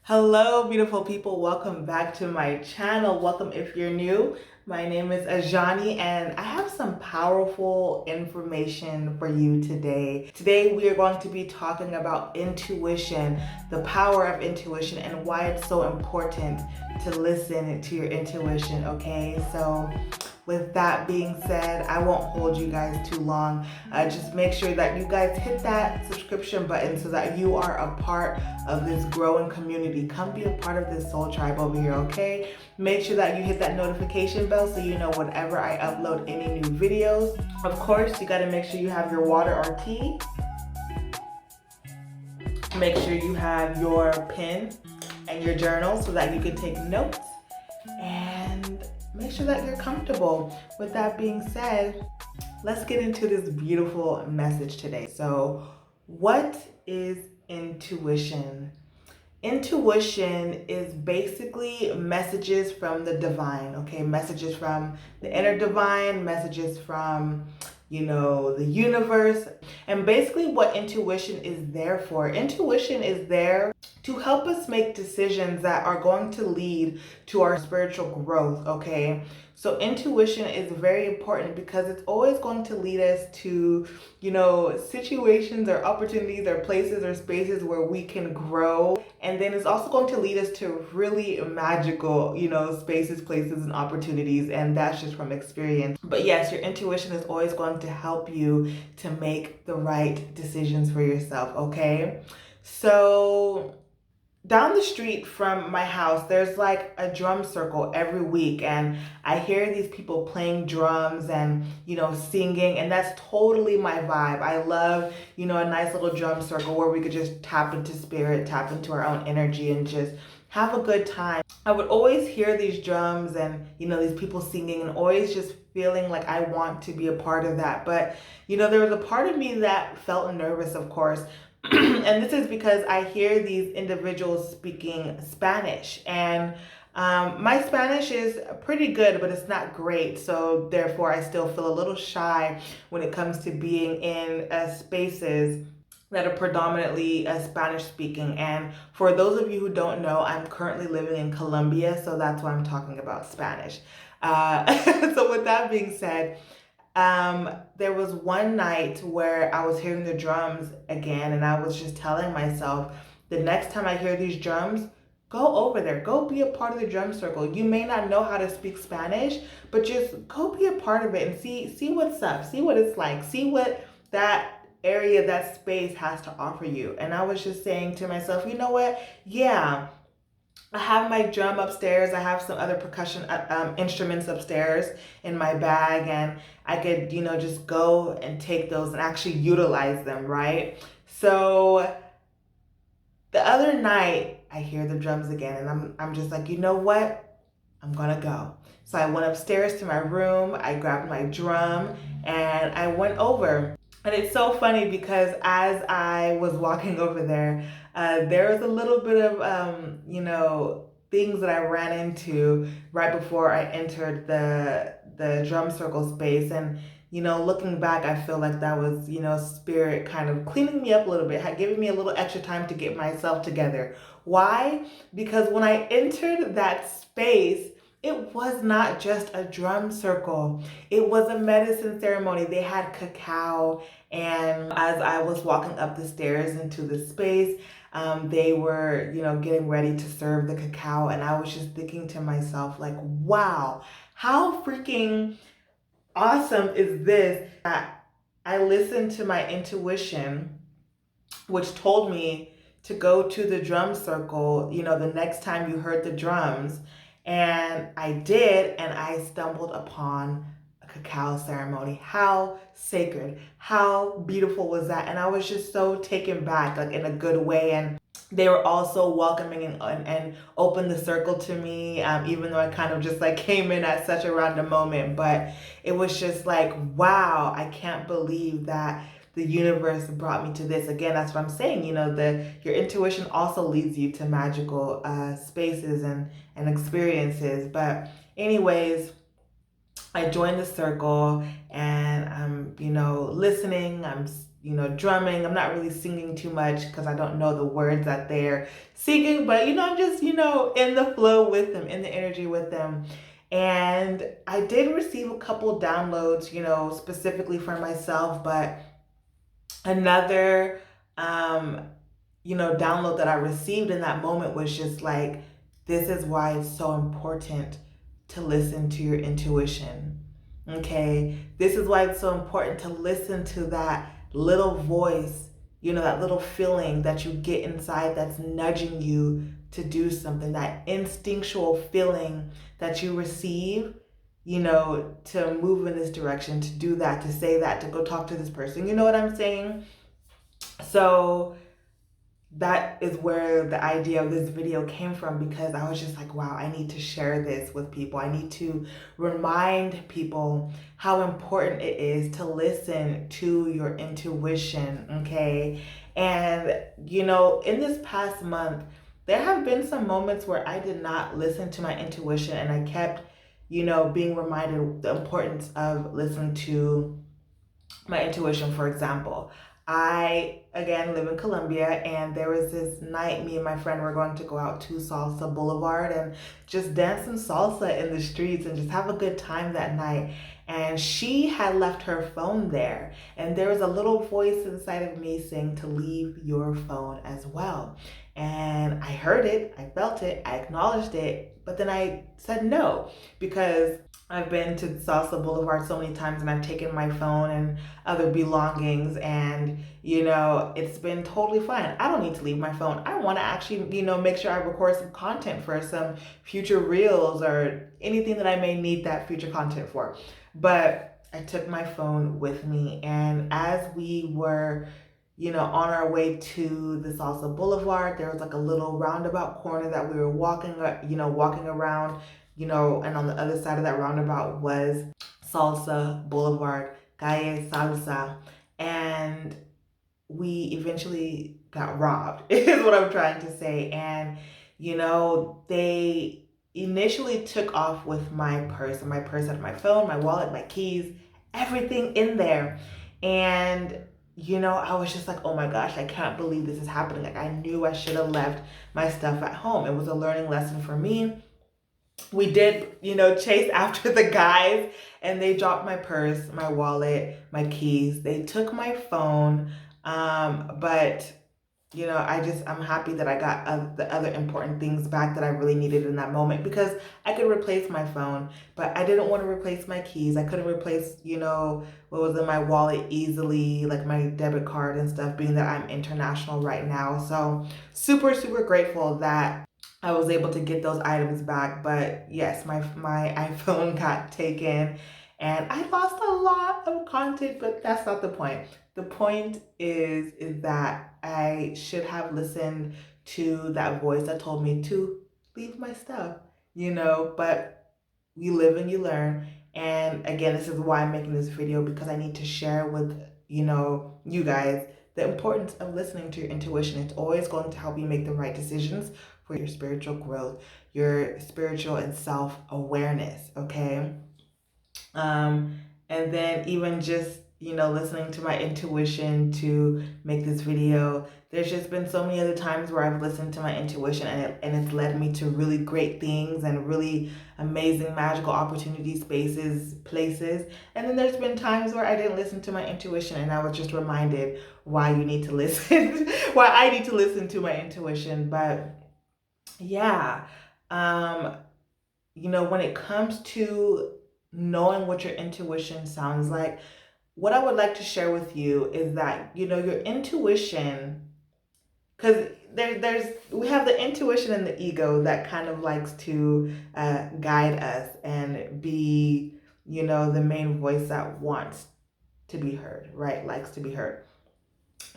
Hello, beautiful people. Welcome back to my channel. Welcome if you're new. My name is Ajani and I have some powerful information for you today. Today we are going to be talking about intuition, the power of intuition, and why it's so important to listen to your intuition, okay? So with that being said, I won't hold you guys too long. Just make sure that you guys hit that subscription button so that you are a part of this growing community. Come be a part of this soul tribe over here, okay? Make sure that you hit that notification bell so you know whenever I upload any new videos. Of course, you gotta make sure you have your water or tea. Make sure you have your pen and your journal so that you can take notes. And make sure that you're comfortable. With that being said, let's get into this beautiful message today. So, what is intuition? Intuition is basically messages from the divine, okay? Messages from the inner divine, messages from, the universe. And basically what intuition is there for. Intuition is there to help us make decisions that are going to lead to our spiritual growth, okay? So intuition is very important because it's always going to lead us to, situations or opportunities or places or spaces where we can grow. And then it's also going to lead us to really magical, spaces, places, and opportunities. And that's just from experience. But yes, your intuition is always going to help you to make the right decisions for yourself, okay? So down the street from my house, there's like a drum circle every week, and I hear these people playing drums and, singing, and that's totally my vibe. I love, a nice little drum circle where we could just tap into spirit, tap into our own energy, and just have a good time. I would always hear these drums and, these people singing, and always just feeling like I want to be a part of that. But, there was a part of me that felt nervous, of course. And this is because I hear these individuals speaking Spanish, and my Spanish is pretty good, but it's not great. So therefore, I still feel a little shy when it comes to being in spaces that are predominantly Spanish speaking. And for those of you who don't know, I'm currently living in Colombia, so that's why I'm talking about Spanish. So with that being said, there was one night where I was hearing the drums again, and I was just telling myself, the next time I hear these drums, go over there, go be a part of the drum circle. You may not know how to speak Spanish, but just go be a part of it and see what's up, see what it's like, see what that area, that space has to offer you. And I was just saying to myself, you know what? Yeah, I have my drum upstairs. I have some other percussion instruments upstairs in my bag, and I could, just go and take those and actually utilize them, right? So the other night, I hear the drums again, and I'm just like, you know what? I'm gonna go. So I went upstairs to my room. I grabbed my drum, and I went over. And it's so funny because as I was walking over there was a little bit of, things that I ran into right before I entered the drum circle space. And, looking back, I feel like that was, spirit kind of cleaning me up a little bit, giving me a little extra time to get myself together. Why? Because when I entered that space, it was not just a drum circle. It was a medicine ceremony. They had cacao, and as I was walking up the stairs into the space, they were, getting ready to serve the cacao, and I was just thinking to myself, like, wow, how freaking awesome is this that I listened to my intuition, which told me to go to the drum circle, the next time you heard the drums. And I did, and I stumbled upon a cacao ceremony. How sacred, how beautiful was that? And I was just so taken back, like in a good way. And they were also welcoming and opened the circle to me, even though I kind of just like came in at such a random moment. But it was just like, wow, I can't believe that the universe brought me to this. Again, that's what I'm saying. Your intuition also leads you to magical spaces and experiences. But anyways, I joined the circle, and I'm, listening. I'm, drumming. I'm not really singing too much because I don't know the words that they're singing, but I'm just, in the flow with them, in the energy with them. And I did receive a couple downloads, specifically for myself, but another, download that I received in that moment was just like, this is why it's so important to listen to your intuition. Okay. This is why it's so important to listen to that little voice, that little feeling that you get inside that's nudging you to do something, that instinctual feeling that you receive, to move in this direction, to do that, to say that, to go talk to this person. You know what I'm saying? So that is where the idea of this video came from, because I was just like, wow, I need to share this with people. I need to remind people how important it is to listen to your intuition, okay? And, in this past month, there have been some moments where I did not listen to my intuition, and I kept, being reminded the importance of listening to my intuition. For example, I, again, live in Colombia, and there was this night me and my friend were going to go out to Salsa Boulevard and just dance some salsa in the streets and just have a good time that night. And she had left her phone there, and there was a little voice inside of me saying to leave your phone as well. And I heard it, I felt it, I acknowledged it, but then I said no, because I've been to Salsa Boulevard so many times, and I've taken my phone and other belongings, and it's been totally fine. I don't need to leave my phone. I want to actually make sure I record some content for some future reels or anything that I may need that future content for. But I took my phone with me, and as we were on our way to the Salsa Boulevard, there was like a little roundabout corner that we were walking around, and on the other side of that roundabout was Salsa Boulevard, Calle Salsa. And we eventually got robbed, is what I'm trying to say. And, they initially took off with my purse, and my purse had my phone, my wallet, my keys, everything in there. And I was just like, oh my gosh, I can't believe this is happening. Like, I knew I should have left my stuff at home. It was a learning lesson for me. We did, chase after the guys, and they dropped my purse, my wallet, my keys. They took my phone. But I'm happy that I got the other important things back that I really needed in that moment, because I could replace my phone, but I didn't want to replace my keys. I couldn't replace, what was in my wallet easily, like my debit card and stuff, being that I'm international right now. So super, super grateful that I was able to get those items back. But yes, my iPhone got taken, and I lost a lot of content, but that's not the point. The point is that I should have listened to that voice that told me to leave my stuff, but you live and you learn. And again, this is why I'm making this video, because I need to share with, you guys, the importance of listening to your intuition. It's always going to help you make the right decisions for your spiritual growth, your spiritual and self-awareness, okay? And then even just, listening to my intuition to make this video, there's just been so many other times where I've listened to my intuition, and it's led me to really great things and really amazing, magical opportunities, spaces, places. And then there's been times where I didn't listen to my intuition, and I was just reminded why you need to listen, why I need to listen to my intuition. But yeah, when it comes to knowing what your intuition sounds like, what I would like to share with you is that, your intuition, because we have the intuition and the ego that kind of likes to guide us and be, the main voice that wants to be heard, right? Likes to be heard.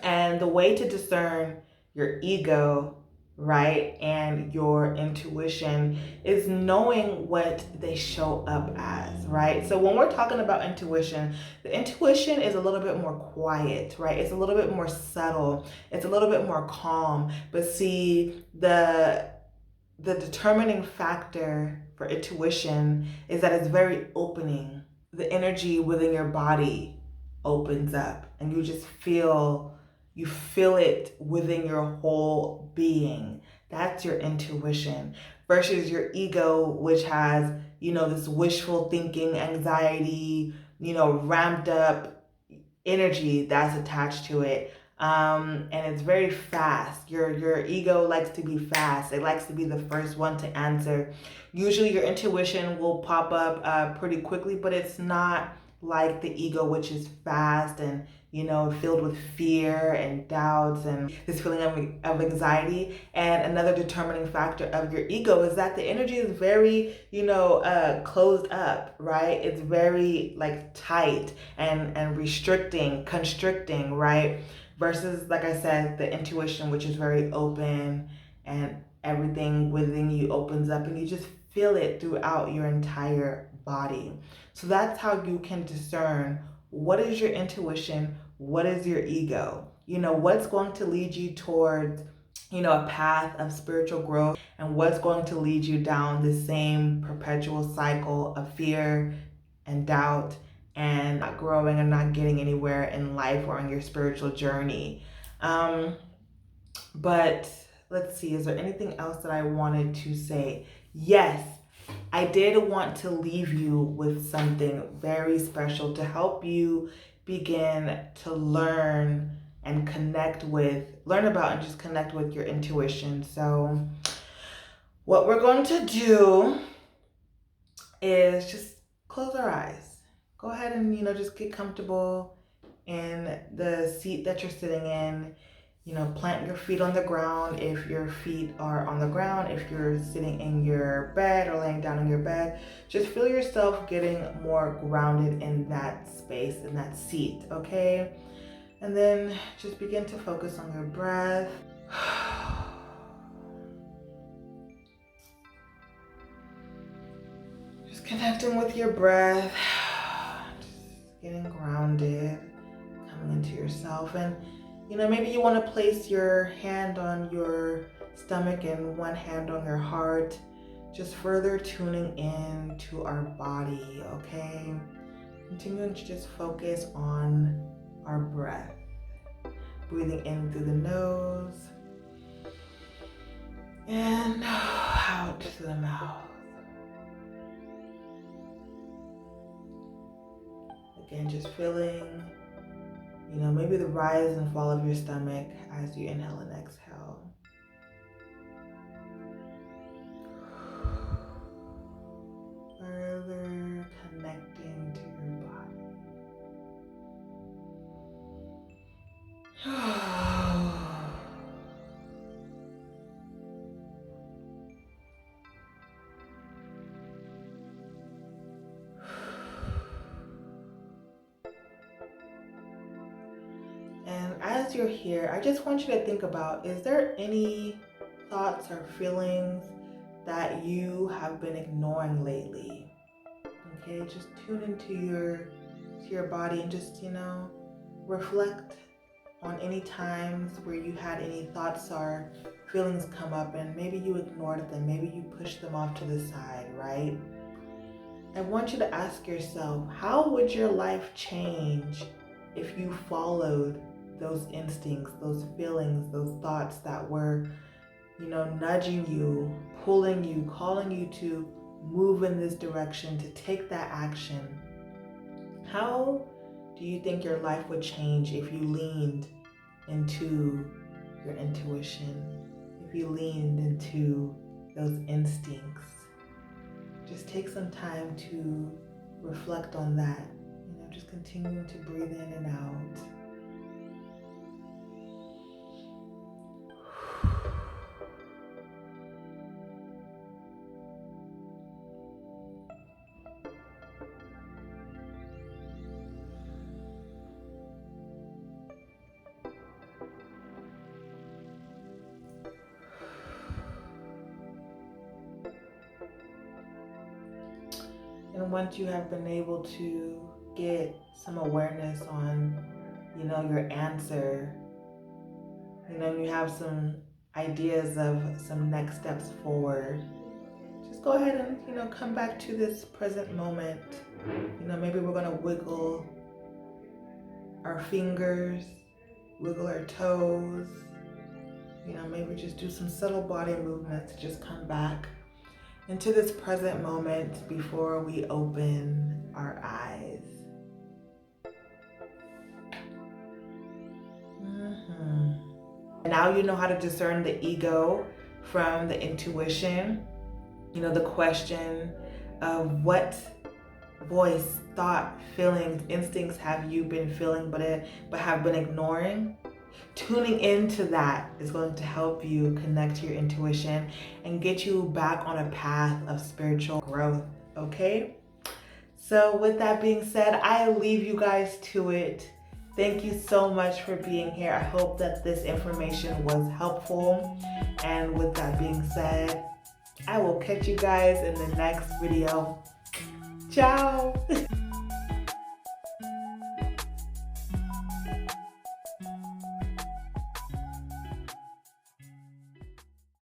And the way to discern your ego, right, and your intuition is knowing what they show up as, right? So when we're talking about intuition, the intuition is a little bit more quiet, right? It's a little bit more subtle. It's a little bit more calm. But see, the determining factor for intuition is that it's very opening. The energy within your body opens up, and you feel it within your whole being. That's your intuition versus your ego, which has, this wishful thinking, anxiety, ramped up energy that's attached to it. And it's very fast. Your ego likes to be fast. It likes to be the first one to answer. Usually your intuition will pop up pretty quickly, but it's not like the ego, which is fast and filled with fear and doubts and this feeling of anxiety. And another determining factor of your ego is that the energy is very closed up, right? It's very like tight and restricting, constricting, right? Versus, like I said, the intuition, which is very open, and everything within you opens up and you just feel it throughout your entire body. So that's how you can discern what is your intuition, what is your ego, what's going to lead you towards, a path of spiritual growth, and what's going to lead you down the same perpetual cycle of fear and doubt and not growing and not getting anywhere in life or on your spiritual journey. But let's see, is there anything else that I wanted to say? Yes, I did want to leave you with something very special to help you begin to learn about and just connect with your intuition. So what we're going to do is just close our eyes. Go ahead and, just get comfortable in the seat that you're sitting in. Plant your feet on the ground if your feet are on the ground. If you're sitting in your bed or laying down in your bed, just feel yourself getting more grounded in that space, in that seat, okay? And then just begin to focus on your breath. Just connecting with your breath, just getting grounded, coming into yourself. And maybe you want to place your hand on your stomach and one hand on your heart, just further tuning in to our body, okay? Continuing to just focus on our breath. Breathing in through the nose and out through the mouth. Again, just feeling maybe the rise and fall of your stomach as you inhale and exhale. Further connecting to your body. And as you're here, I just want you to think about, is there any thoughts or feelings that you have been ignoring lately? Okay, just tune into your body and just, reflect on any times where you had any thoughts or feelings come up and maybe you ignored them, maybe you pushed them off to the side, right? I want you to ask yourself, how would your life change if you followed those instincts, those feelings, those thoughts that were, nudging you, pulling you, calling you to move in this direction, to take that action? How do you think your life would change if you leaned into your intuition, if you leaned into those instincts? Just take some time to reflect on that. Just continuing to breathe in and out. And once you have been able to get some awareness on, your answer, you have some ideas of some next steps forward, just go ahead and, come back to this present moment. Maybe we're going to wiggle our fingers, wiggle our toes. You know, maybe just do some subtle body movements to just come back into this present moment before we open our eyes. Now you know how to discern the ego from the intuition. You know, the question of what voice, thought, feelings, instincts have you been feeling but have been ignoring? Tuning into that is going to help you connect to your intuition and get you back on a path of spiritual growth, okay? So with that being said, I leave you guys to it. Thank you so much for being here. I hope that this information was helpful. And with that being said, I will catch you guys in the next video. Ciao!